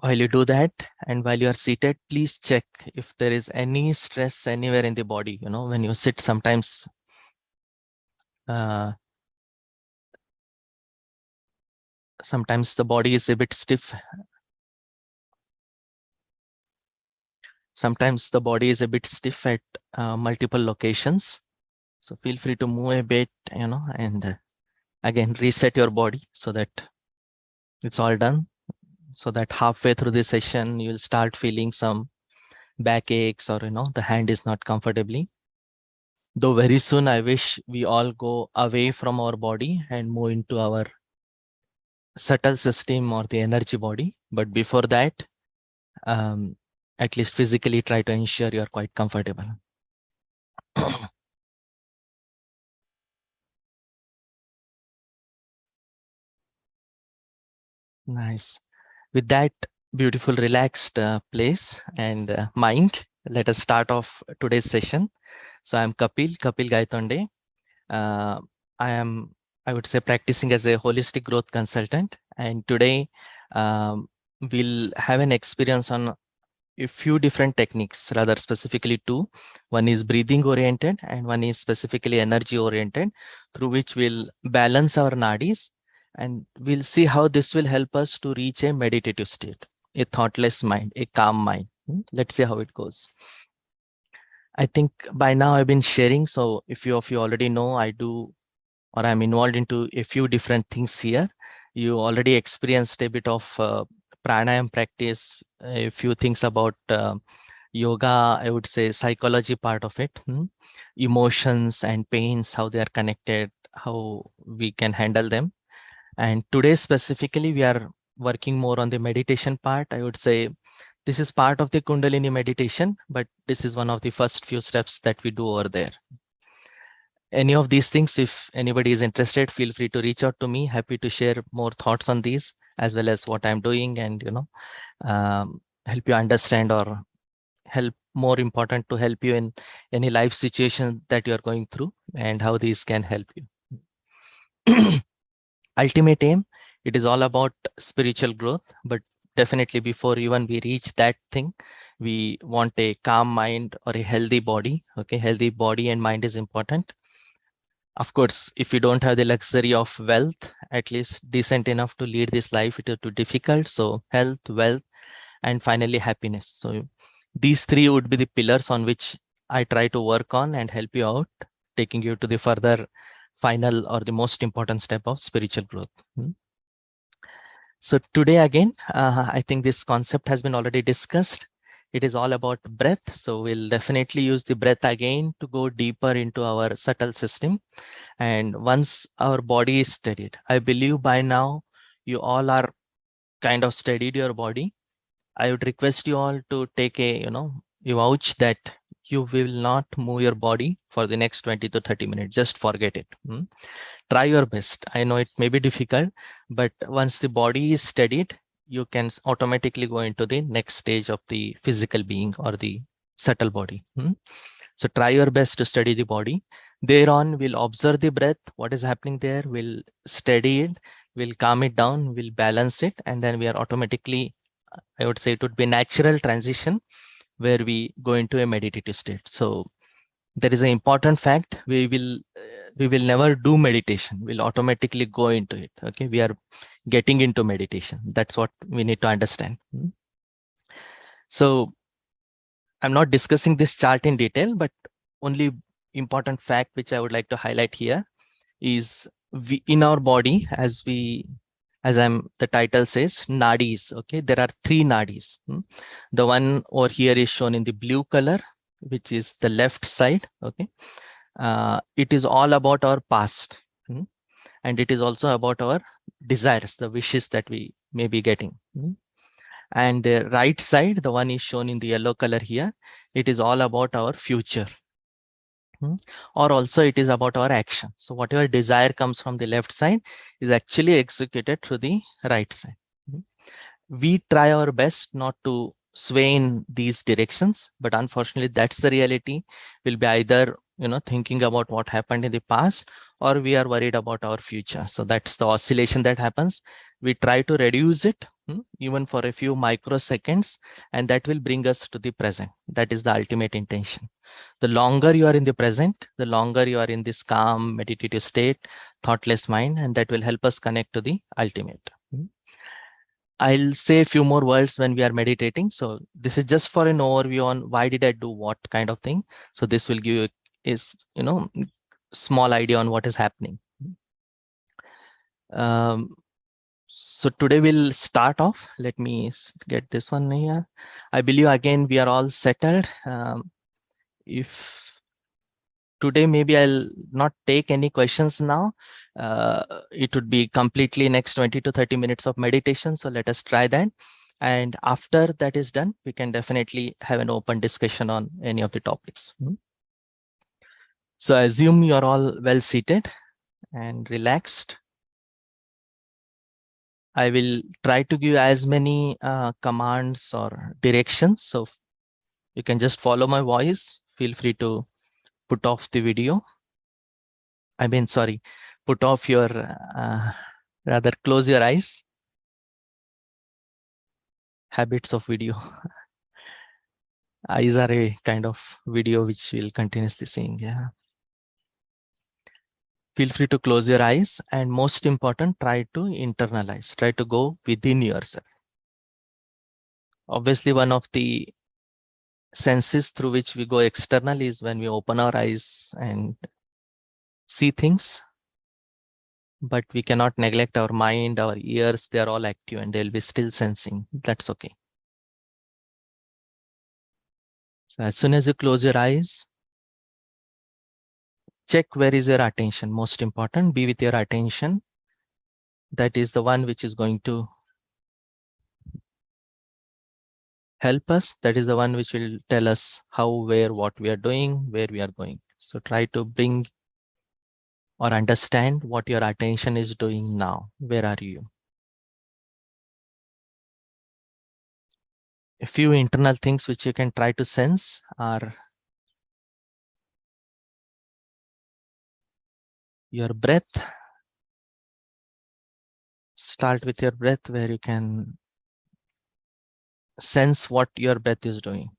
While you do that, and while you are seated, please check if there is any stress anywhere in the body. When you sit, sometimes the body is a bit stiff. Sometimes the body is a bit stiff at multiple locations. So feel free to move a bit, and again, reset your body so that it's all done. So that halfway through the session, you'll start feeling some backaches, or, the hand is not comfortably. Though very soon, I wish we all go away from our body and move into our subtle system or the energy body. But before that, at least physically try to ensure you're quite comfortable. Nice. With that beautiful, relaxed place and mind, let us start off today's session. So I'm Kapil Gaitonde. I would say, practicing as a holistic growth consultant. And today we'll have an experience on a few different techniques, rather specifically two. One is breathing oriented and one is specifically energy oriented, through which we'll balance our nadis, and we'll see how this will help us to reach a meditative state, a thoughtless mind, a calm mind. Let's see how it goes. I think by now I've been sharing. So if you of you already know, I do, or I'm involved into a few different things here. You already experienced a bit of pranayam practice, a few things about yoga, I would say psychology part of it, emotions and pains, how they are connected, how we can handle them. And today specifically, we are working more on the meditation part. I would say this is part of the Kundalini meditation, but this is one of the first few steps that we do over there. Any of these things, if anybody is interested, feel free to reach out to me. Happy to share more thoughts on these, as well as what I'm doing, and help you understand, or help, more important, to help you in any life situation that you're going through, and how these can help you. Ultimate aim, it is all about spiritual growth, but definitely before even we reach that thing, we want a calm mind or a healthy body. Okay, healthy body and mind is important. Of course, if you don't have the luxury of wealth, at least decent enough to lead this life, it is too difficult. So health, wealth, and finally happiness. So these three would be the pillars on which I try to work on and help you out, taking you to the further final or the most important step of spiritual growth. So today again, I think this concept has been already discussed. It is all about breath. So we'll definitely use the breath again to go deeper into our subtle system. And once our body is steadied, I believe by now you all are kind of steadied your body. I would request you all to take you vouch that you will not move your body for the next 20 to 30 minutes. Just forget it. Try your best. I know it may be difficult, but once the body is steadied, you can automatically go into the next stage of the physical being or the subtle body. So try your best to steady the body. Thereon, we'll observe the breath, what is happening there, we'll steady it, we'll calm it down, we'll balance it, and then we are automatically, I would say it would be natural transition where we go into a meditative state. So there is an important fact. We will never do meditation. We'll automatically go into it. Okay, we are getting into meditation. That's what we need to understand. So I'm not discussing this chart in detail, but only important fact which I would like to highlight here is in our body, as the title says, nadis. Okay, there are three nadis. The one over here is shown in the blue color, which is the left side. Okay, it is all about our past, and it is also about our desires, the wishes that we may be getting. And the right side, the one is shown in the yellow color here, it is all about our future. Or also it is about our action. So whatever desire comes from the left side is actually executed through the right side. We try our best not to sway in these directions, but unfortunately that's the reality. We'll be either thinking about what happened in the past, or we are worried about our future. So that's the oscillation that happens. We try to reduce it, even for a few microseconds, and that will bring us to the present. That is the ultimate intention. The longer you are in the present, the longer you are in this calm, meditative state, thoughtless mind, and that will help us connect to the ultimate. I'll say a few more words when we are meditating. So this is just for an overview on why did I do what kind of thing. So this will give you is small idea on what is happening. Um, so today we'll start off. Let me get this one here. I believe again we are all settled. If today maybe I'll not take any questions now. It would be completely next 20 to 30 minutes of meditation. So let us try that. And after that is done, we can definitely have an open discussion on any of the topics. So I assume you're all well seated and relaxed. I will try to give as many commands or directions. So you can just follow my voice. Feel free to put off the video. Sorry, put off your, rather close your eyes. Habits of video. Eyes are a kind of video which will continuously seeing. Yeah. Feel free to close your eyes, and most important, try to internalize, try to go within yourself. Obviously, one of the senses through which we go external is when we open our eyes and see things. But we cannot neglect our mind, our ears, they're all active and they'll be still sensing. That's okay. So as soon as you close your eyes, check where is your attention. Most important, be with your attention. That is the one which is going to help us. That is the one which will tell us how, where, what we are doing, where we are going. So try to bring or understand what your attention is doing now. Where are you? A few internal things which you can try to sense are your breath. Start with your breath, where you can sense what your breath is doing.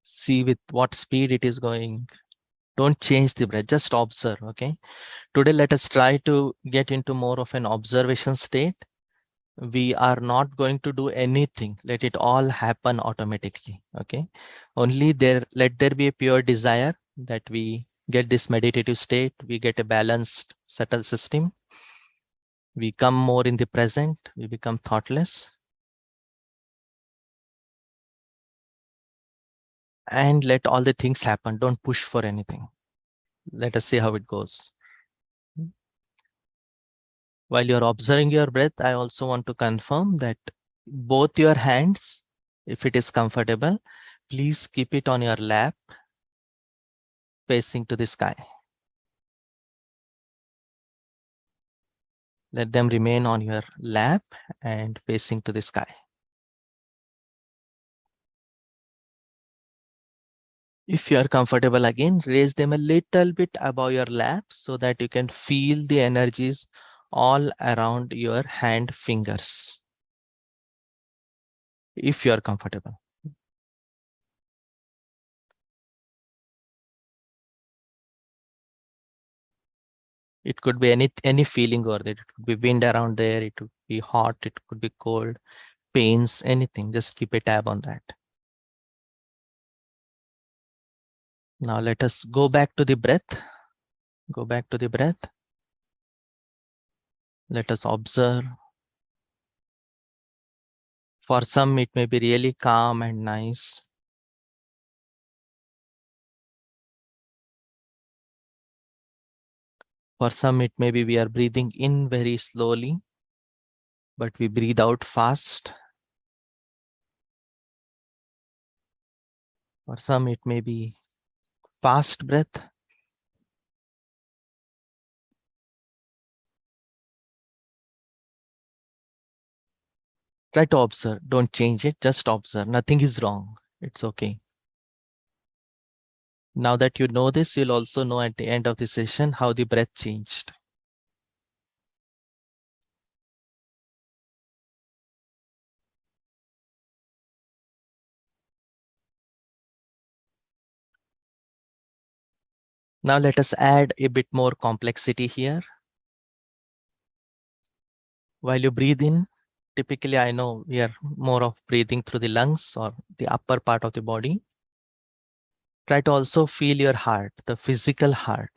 See with what speed it is going. Don't change the breath, just observe, okay? Today, let us try to get into more of an observation state. We are not going to do anything. Let it all happen automatically, okay? Only let there be a pure desire that we get this meditative state, we get a balanced, subtle system. We come more in the present, we become thoughtless. And let all the things happen. Don't push for anything. Let us see how it goes. While you're observing your breath, I also want to confirm that both your hands, if it is comfortable, please keep it on your lap, facing to the sky. Let them remain on your lap and facing to the sky. If you are comfortable, again, raise them a little bit above your lap so that you can feel the energies all around your hand fingers. If you are comfortable. It could be any feeling over there. It could be wind around there. It could be hot. It could be cold, pains, anything. Just keep a tab on that. Now let us go back to the breath. Go back to the breath. Let us observe. For some, it may be really calm and nice. For some, it may be we are breathing in very slowly, but we breathe out fast. For some, it may be fast breath. Try to observe. Don't change it. Just observe. Nothing is wrong. It's okay. Now that you know this, you'll also know at the end of the session how the breath changed. Now let us add a bit more complexity here. While you breathe in, typically I know we are more of breathing through the lungs or the upper part of the body. Try to also feel your heart, the physical heart.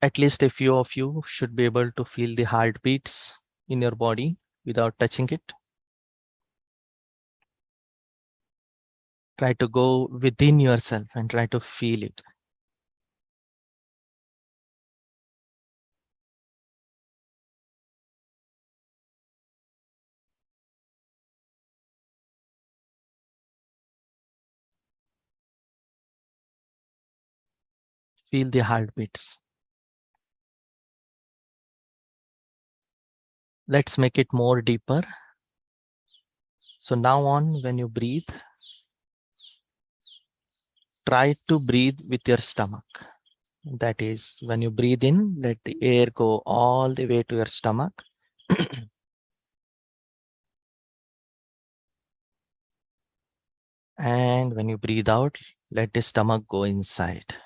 At least a few of you should be able to feel the heartbeats in your body without touching it. Try to go within yourself and try to feel it. Feel the heartbeats. Let's make it more deeper. So now on, when you breathe, try to breathe with your stomach. That is, when you breathe in, let the air go all the way to your stomach. And when you breathe out, let the stomach go inside.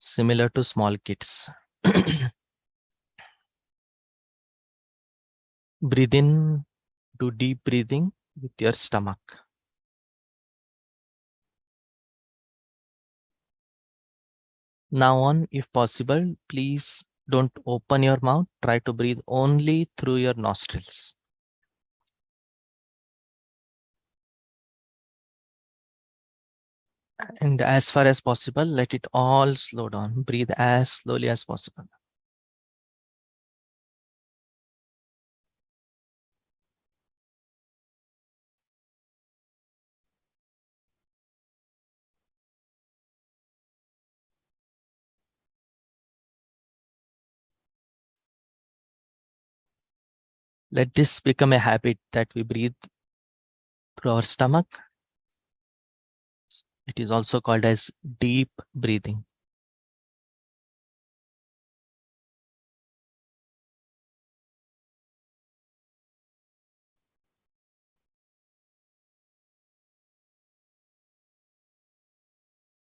Similar to small kids. Breathe in, do deep breathing with your stomach. Now on, if possible, please don't open your mouth. Try to breathe only through your nostrils. And as far as possible, let it all slow down. Breathe as slowly as possible. Let this become a habit that we breathe through our stomach. It is also called as deep breathing.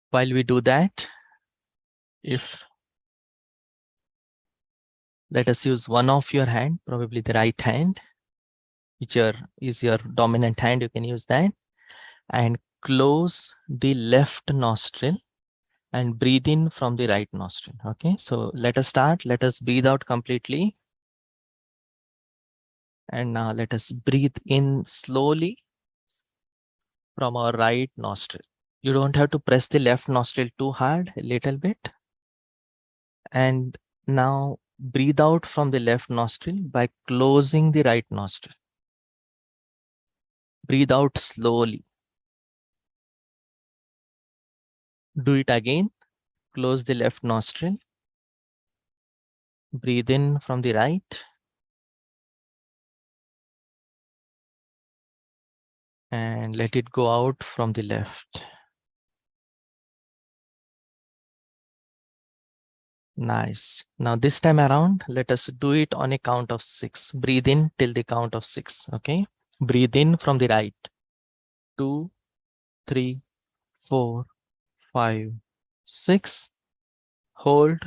While we do that, let us use one of your hand, probably the right hand, which is your dominant hand. You can use that and close the left nostril and breathe in from the right nostril. Okay, so let us start. Let us breathe out completely. And now let us breathe in slowly from our right nostril. You don't have to press the left nostril too hard, a little bit. And now breathe out from the left nostril by closing the right nostril. Breathe out slowly. Do it again. Close the left nostril. Breathe in from the right. And let it go out from the left. Nice. Now this time around, let us do it on a count of 6. Breathe in till the count of 6. Okay. Breathe in from the right. 2, 3, 4, 5, 6. Hold.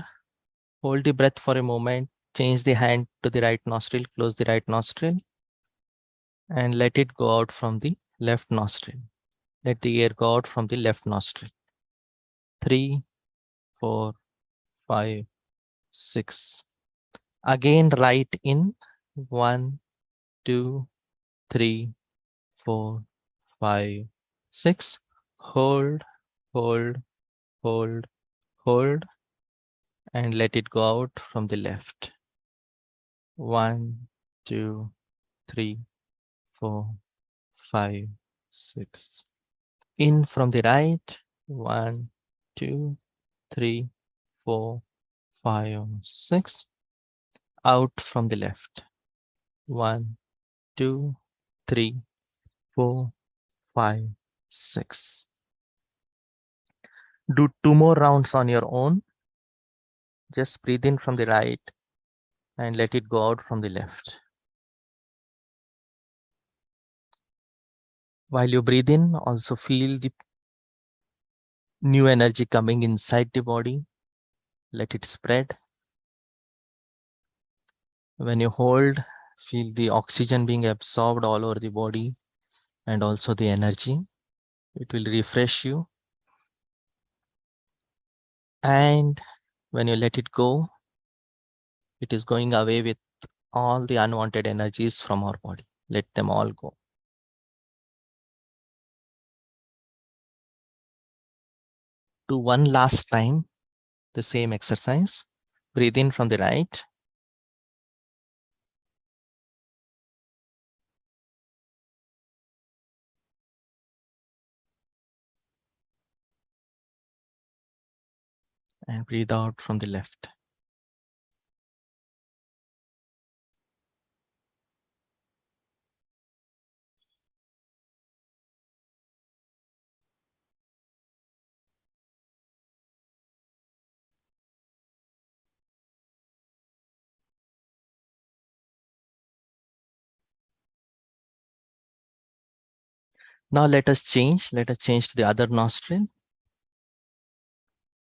Hold the breath for a moment. Change the hand to the right nostril. Close the right nostril. And let it go out from the left nostril. Let the air go out from the left nostril. 3, 4, 5, 6. Again, right in. 1, 2, 3, 4, 5, 6. Hold, hold, hold, hold, and let it go out from the left. 1, 2, 3, 4, 5, 6. In from the right. 1, 2, 3, 4, 5, 6. Out from the left. 1, 2, 3, 4, 5, 6. Do 2 more rounds on your own. Just breathe in from the right and let it go out from the left. While you breathe in, also feel the new energy coming inside the body. Let it spread. When you hold, feel the oxygen being absorbed all over the body and also the energy. It will refresh you. And when you let it go, it is going away with all the unwanted energies from our body. Let them all go. Do one last time the same exercise. Breathe in from the right. And breathe out from the left. Now let us change. Let us change to the other nostril.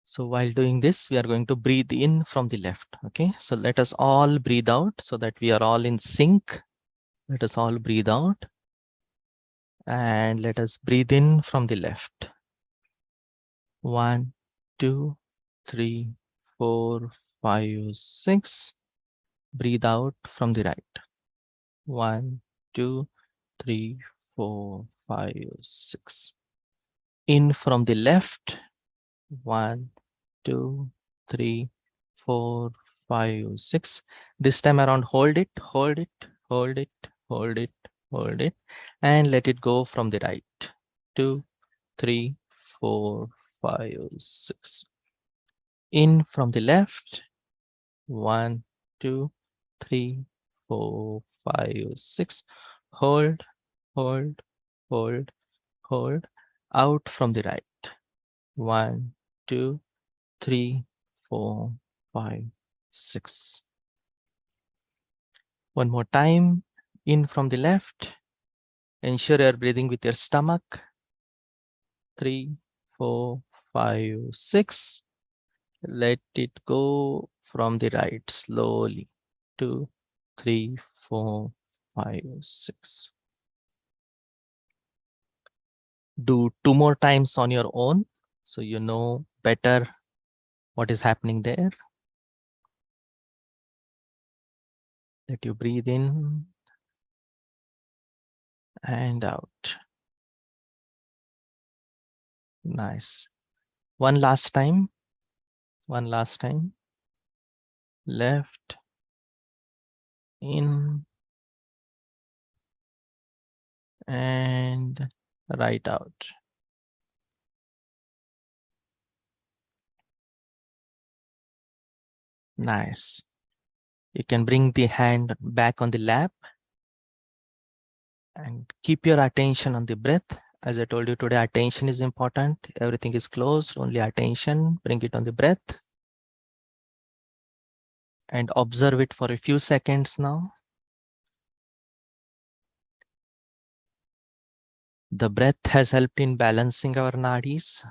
So while doing this, we are going to breathe in from the left. Okay, so let us all breathe out so that we are all in sync. Let us all breathe out and let us breathe in from the left. 1, 2, 3, 4, 5, 6. Breathe out from the right. 1, 2, 3, 4, 5, 6. In from the left. 1, 2, 3, 4, 5, 6. This time around, hold it, hold it, hold it, hold it, hold it, and let it go from the right. 2, 3, 4, 5, 6. In from the left. 1, 2, 3, 4, 5, 6. Hold, hold, hold, hold. Out from the right. 1, 2, 3, 4, 5, 6. One more time. In from the left. Ensure you're breathing with your stomach. 3, 4, 5, 6. Let it go from the right slowly. 2, 3, 4, 5, 6. Do 2 more times on your own so you know better what is happening there. Let you breathe in and out. Nice. One last time. One last time. Left, in, and right out. Nice. You can bring the hand back on the lap and keep your attention on the breath. As I told you today, attention is important. Everything is closed, only attention. Bring it on the breath and observe it for a few seconds now. The breath has helped in balancing our nadis,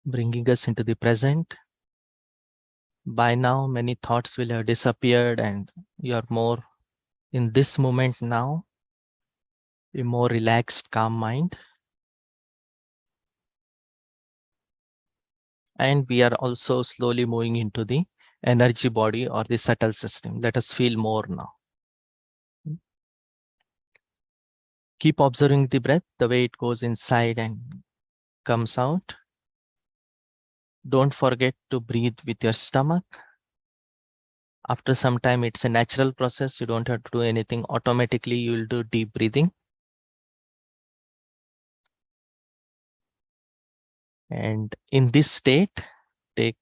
bringing us into the present. By now, many thoughts will have disappeared and you are more in this moment now, a more relaxed, calm mind. And we are also slowly moving into the energy body or the subtle system. Let us feel more now. Keep observing the breath, the way it goes inside and comes out. Don't forget to breathe with your stomach. After some time, it's a natural process. You don't have to do anything. Automatically, you will do deep breathing. And in this state, take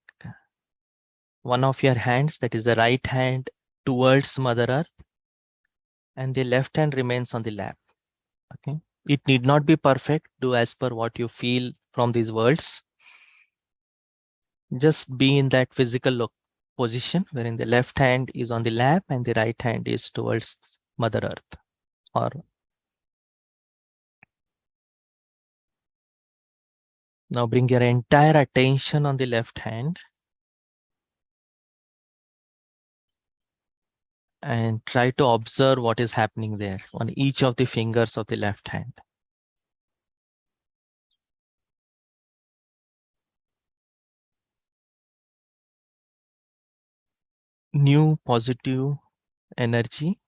one of your hands, that is the right hand, towards Mother Earth. and the left hand remains on the lap. Okay. It need not be perfect. Do as per what you feel from these words. Just be in that physical position wherein the left hand is on the lap and the right hand is towards Mother Earth. Or now bring your entire attention on the left hand and try to observe what is happening there on each of the fingers of the left hand. New positive energy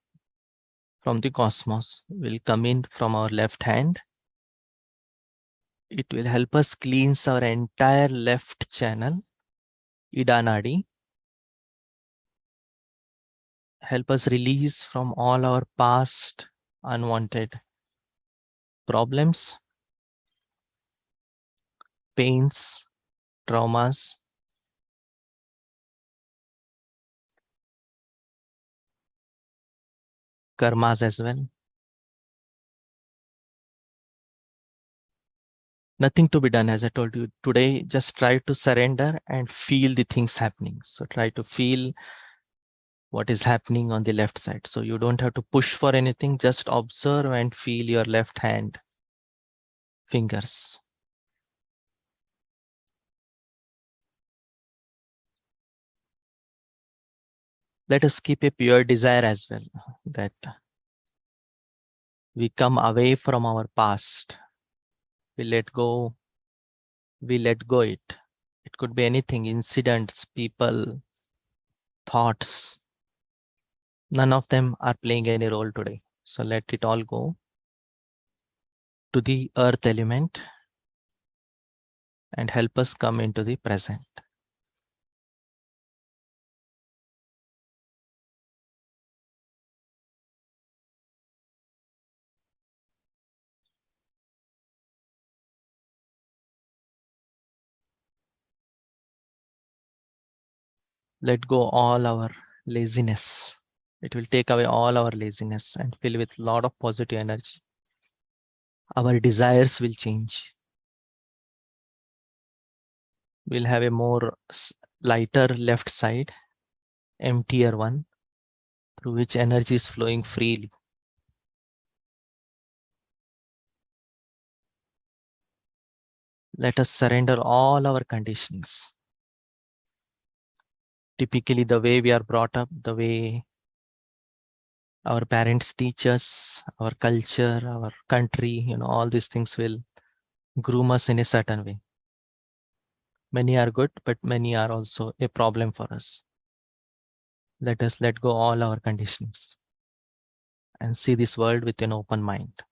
from the cosmos will come in from our left hand. It will help us cleanse our entire left channel, Ida Nadi. Help us release from all our past unwanted problems, pains, traumas, karmas as well. Nothing to be done, as I told you today. Just try to surrender and feel the things happening. So try to feel what is happening on the left side. So you don't have to push for anything. Just observe and feel your left hand fingers. Let us keep a pure desire as well, that we come away from our past. We let go it. It could be anything, incidents, people, thoughts. None of them are playing any role today. So let it all go to the earth element and help us come into the present. Let go all our laziness. It will take away all our laziness and fill with a lot of positive energy. Our desires will change. We'll have a more lighter left side, emptier one, through which energy is flowing freely. Let us surrender all our conditionings. Typically, the way we are brought up, the way our parents teach us, our culture, our country, all these things will groom us in a certain way. Many are good, but many are also a problem for us. Let us let go all our conditionings and see this world with an open mind.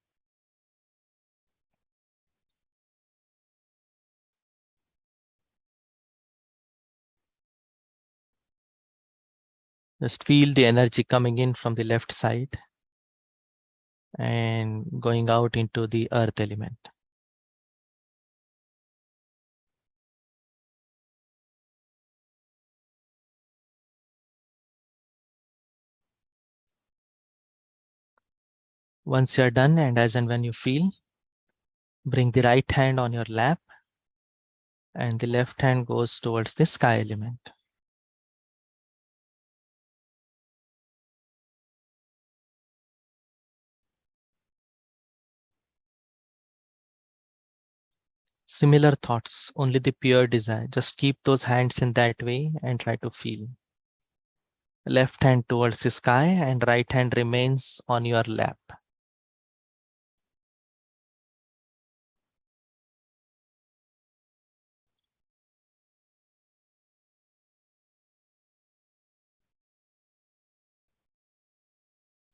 Just feel the energy coming in from the left side and going out into the earth element. Once you're done, and as and when you feel, bring the right hand on your lap and the left hand goes towards the sky element. Similar thoughts, only the pure desire. Just keep those hands in that way and try to feel. Left hand towards the sky and right hand remains on your lap.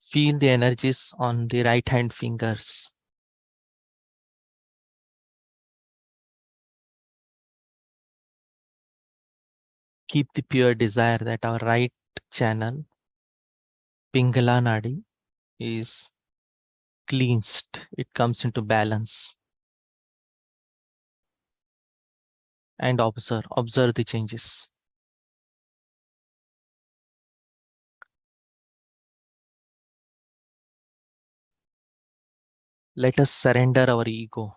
Feel the energies on the right hand fingers. Keep the pure desire that our right channel, Pingala Nadi, is cleansed. It comes into balance. And observe the changes. Let us surrender our ego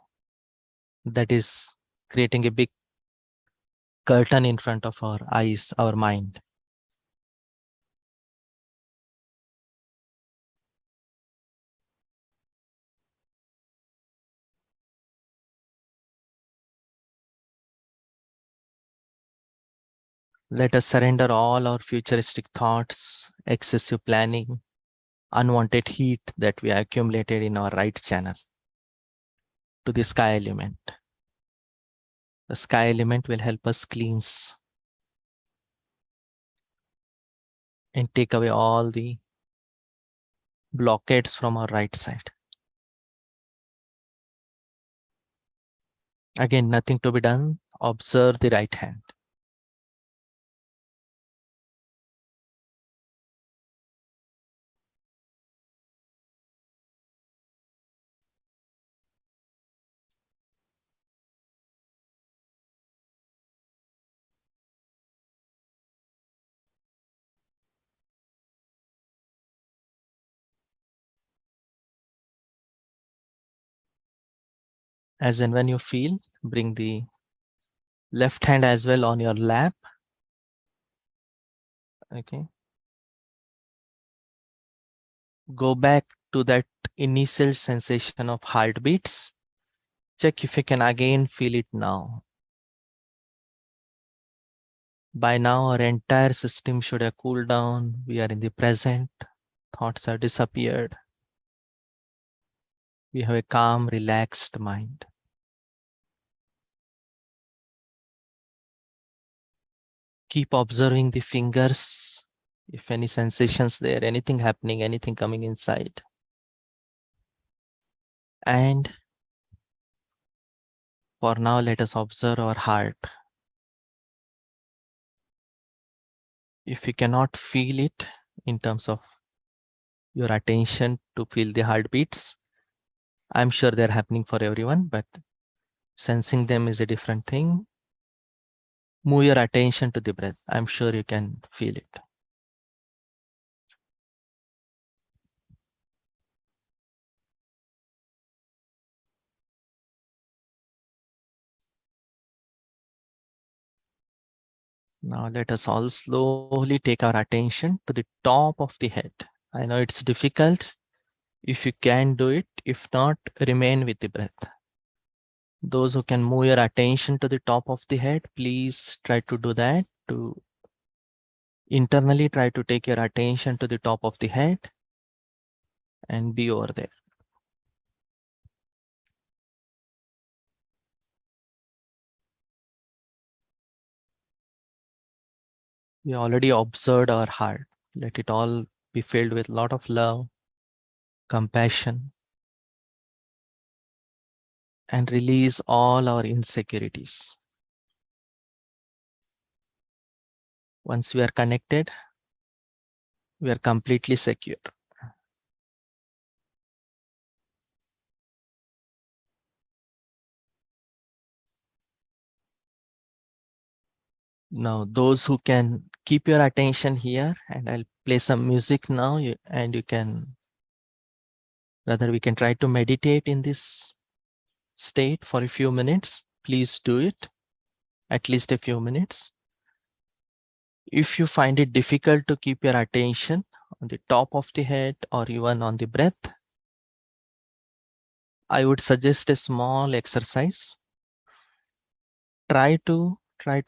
that is creating a big curtain in front of our eyes, our mind. Let us surrender all our futuristic thoughts, excessive planning, unwanted heat that we accumulated in our right channel to the sky element. The sky element will help us cleanse and take away all the blockades from our right side. Again, nothing to be done. Observe the right hand. As and when you feel, bring the left hand as well on your lap. Okay. Go back to that initial sensation of heartbeats. Check if you can again feel it now. By now, our entire system should have cooled down. We are in the present. Thoughts have disappeared. We have a calm, relaxed mind. Keep observing the fingers. If any sensations there, anything happening, anything coming inside. And for now, let us observe our heart. If you cannot feel it in terms of your attention to feel the heartbeats, I'm sure they're happening for everyone, but sensing them is a different thing. Move your attention to the breath. I'm sure you can feel it. Now let us all slowly take our attention to the top of the head. I know it's difficult. If you can do it, if not, remain with the breath. Those who can move your attention to the top of the head, please try to do that. To internally try to take your attention to the top of the head and be over there. We already observed our heart. Let it all be filled with a lot of love, compassion, and release all our insecurities. Once we are connected, we are completely secure. Now, those who can keep your attention here, and I'll play some music now, and you can, rather we can try to meditate in this state for a few minutes. Please do it, at least a few minutes. If you find it difficult to keep your attention on the top of the head or even on the breath, I would suggest a small exercise. Try to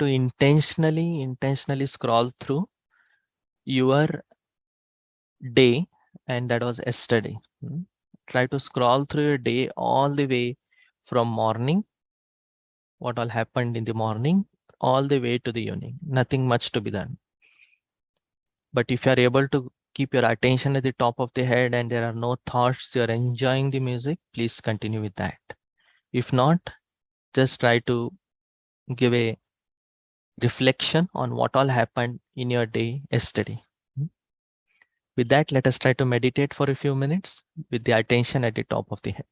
intentionally scroll through your day, and that was yesterday. Try to scroll through your day all the way from morning, what all happened in the morning, all the way to the evening. Nothing much to be done. But if you are able to keep your attention at the top of the head and there are no thoughts, you're enjoying the music, please continue with that. If not, just try to give a reflection on what all happened in your day yesterday. With that, let us try to meditate for a few minutes with the attention at the top of the head.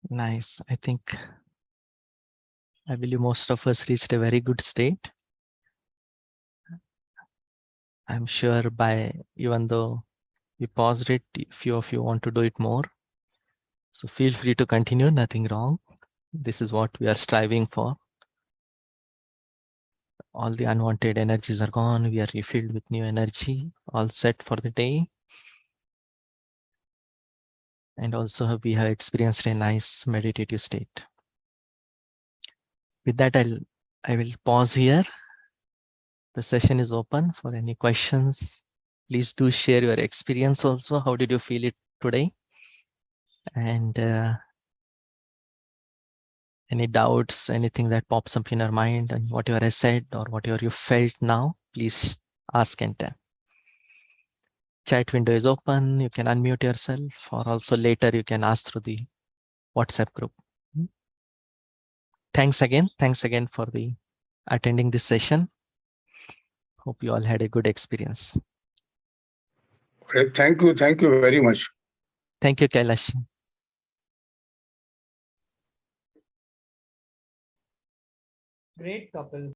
Nice. I believe most of us reached a very good state. I'm sure even though we paused it, few of you want to do it more. So feel free to continue, nothing wrong. This is what we are striving for. All the unwanted energies are gone. We are refilled with new energy, all set for the day. And also we have experienced a nice meditative state. With that, I will pause here. The session is open for any questions. Please do share your experience also. How did you feel it today? And any doubts, anything that pops up in your mind and whatever I said or whatever you felt now, please ask and tell. Chat window is open. You can unmute yourself, or also later you can ask through the WhatsApp group. Thanks again. Thanks again for attending this session. Hope you all had a good experience. Great. Thank you. Thank you very much. Thank you, Kailash. Great, Kapil.